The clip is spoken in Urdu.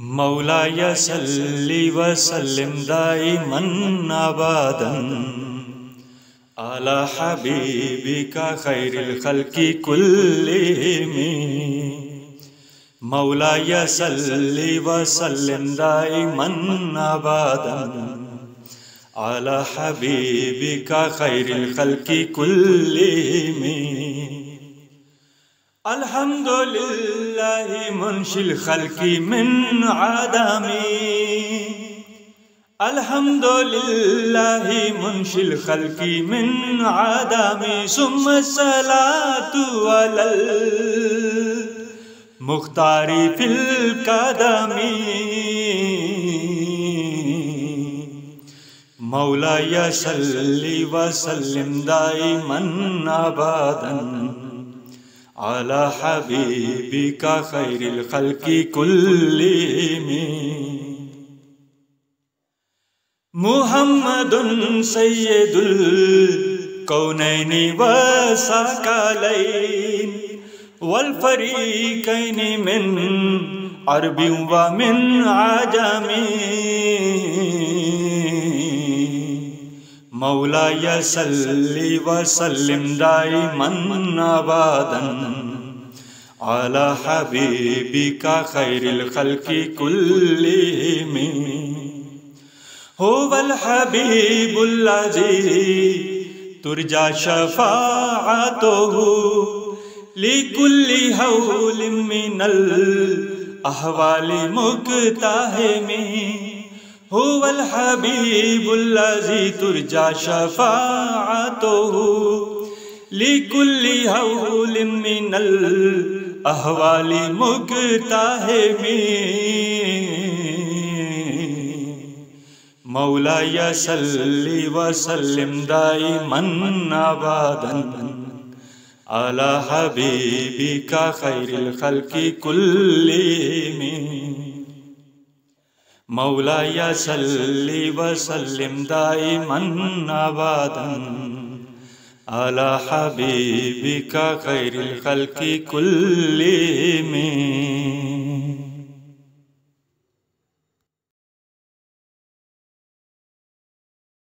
مولاي صل وسلم دائما ابدا على حبيبك خير الخلق كلهم. مولاي صل وسلم دائما ابدا على حبيبك خير الخلق كلهم. الحمد لله منشي الخلق من عدمي، الحمد لله منشي الخلق من عدمي، ثم الصلاة على المختار في القدم. مولاي صل وسلم دائما ابدا على حبيبك خير الخلق كلهم. محمد سيد الكونين والثقلين والفريقين من عرب ومن عجم. مولاي صل وسلم دائما ابدا على حبيبك خير الخلق كلهم. هو الحبيب الذي ترجى شفاعته لكل هول من الأحوال مقتحم. هو الحبيب الذي ترجى شفاعته لكل هول من الأحوال مقتحم. مولاي صل وسلم دائما ابدا على حبيبك خير الخلق كلهم. مولاي صل وسلم دائما ابدا على حبيبك خير الخلق كلهم.